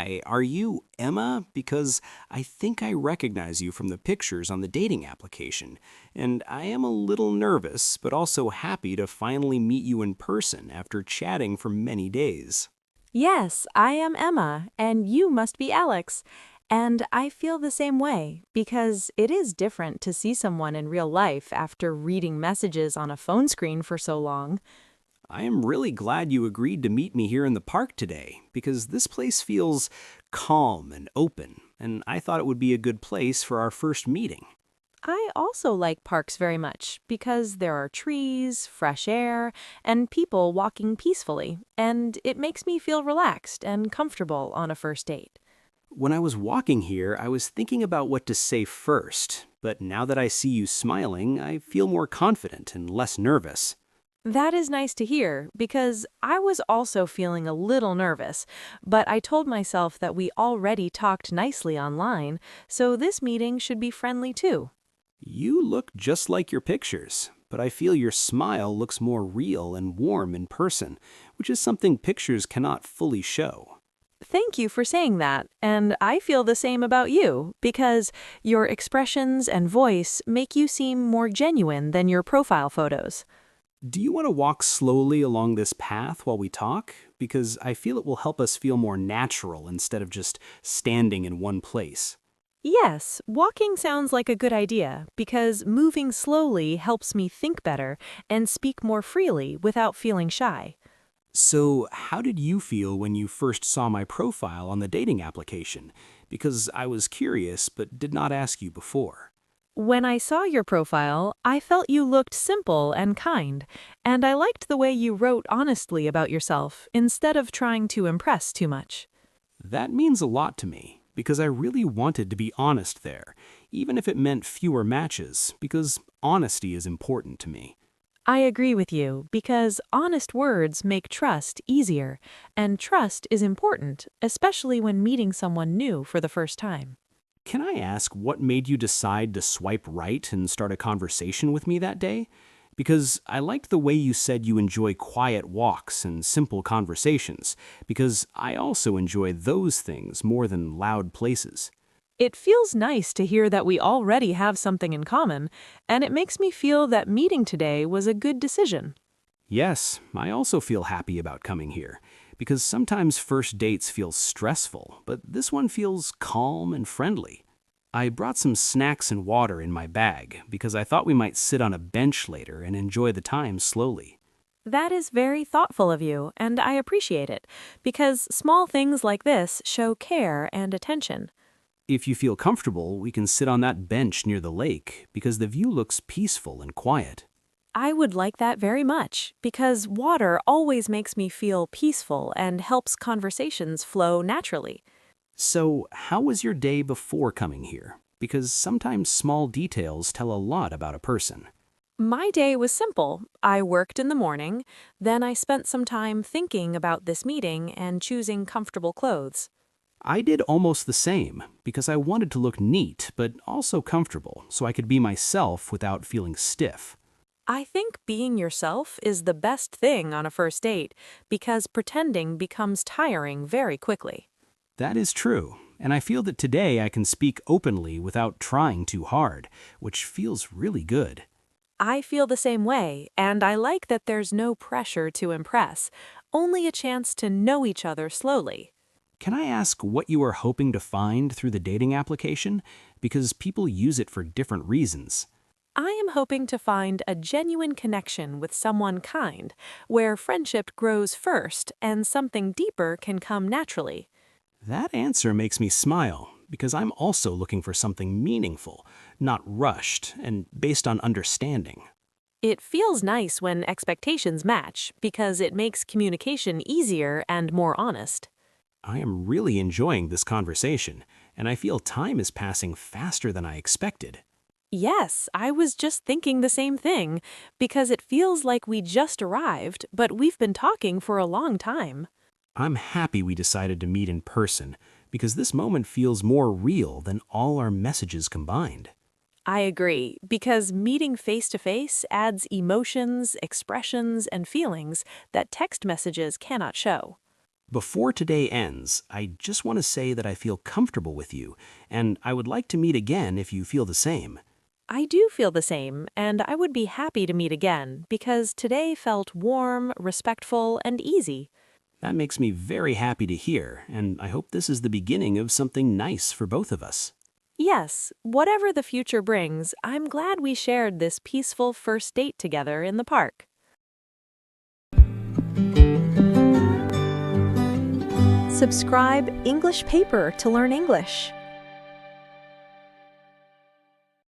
Hi, are you Emma? Because I think I recognize you from the pictures on the dating application, and I am a little nervous, but also happy to finally meet you in person after chatting for many days. Yes, I am Emma, and you must be Alex. And I feel the same way, because it is different to see someone in real life after reading messages on a phone screen for so long. I am really glad you agreed to meet me here in the park today, because this place feels calm and open, and I thought it would be a good place for our first meeting. I also like parks very much, because there are trees, fresh air, and people walking peacefully, and it makes me feel relaxed and comfortable on a first date. When I was walking here, I was thinking about what to say first, but now that I see you smiling, I feel more confident and less nervous. That is nice to hear because I was also feeling a little nervous, but I told myself that we already talked nicely online, so this meeting should be friendly too. You look just like your pictures, but I feel your smile looks more real and warm in person, which is something pictures cannot fully show. Thank you for saying that, and I feel the same about you because your expressions and voice make you seem more genuine than your profile photos. Do you want to walk slowly along this path while we talk? Because I feel it will help us feel more natural instead of just standing in one place. Yes, walking sounds like a good idea because moving slowly helps me think better and speak more freely without feeling shy. So, how did you feel when you first saw my profile on the dating application? Because I was curious but did not ask you before. When I saw your profile, I felt you looked simple and kind, and I liked the way you wrote honestly about yourself instead of trying to impress too much. That means a lot to me, because I really wanted to be honest there, even if it meant fewer matches, because honesty is important to me. I agree with you because honest words make trust easier, and trust is important, especially when meeting someone new for the first time. Can I ask what made you decide to swipe right and start a conversation with me that day? Because I liked the way you said you enjoy quiet walks and simple conversations, because I also enjoy those things more than loud places. It feels nice to hear that we already have something in common, and it makes me feel that meeting today was a good decision. Yes, I also feel happy about coming here, because sometimes first dates feel stressful, but this one feels calm and friendly. I brought some snacks and water in my bag because I thought we might sit on a bench later and enjoy the time slowly. That is very thoughtful of you, and I appreciate it, because small things like this show care and attention. If you feel comfortable, we can sit on that bench near the lake because the view looks peaceful and quiet. I would like that very much, because water always makes me feel peaceful and helps conversations flow naturally. So, how was your day before coming here? Because sometimes small details tell a lot about a person. My day was simple. I worked in the morning, then I spent some time thinking about this meeting and choosing comfortable clothes. I did almost the same because I wanted to look neat but also comfortable so I could be myself without feeling stiff. I think being yourself is the best thing on a first date because pretending becomes tiring very quickly. That is true, and I feel that today I can speak openly without trying too hard, which feels really good. I feel the same way, and I like that there's no pressure to impress, only a chance to know each other slowly. Can I ask what you are hoping to find through the dating application? Because people use it for different reasons. I am hoping to find a genuine connection with someone kind, where friendship grows first and something deeper can come naturally. That answer makes me smile because I'm also looking for something meaningful, not rushed, and based on understanding. It feels nice when expectations match because it makes communication easier and more honest. I am really enjoying this conversation, and I feel time is passing faster than I expected. Yes, I was just thinking the same thing because it feels like we just arrived, but we've been talking for a long time. I'm happy we decided to meet in person because this moment feels more real than all our messages combined. I agree, because meeting face to face adds emotions, expressions, and feelings that text messages cannot show. Before today ends, I just want to say that I feel comfortable with you, and I would like to meet again if you feel the same. I do feel the same, and I would be happy to meet again because today felt warm, respectful, and easy. That makes me very happy to hear, and I hope this is the beginning of something nice for both of us. Yes, whatever the future brings, I'm glad we shared this peaceful first date together in the park. Subscribe English Paper to learn English.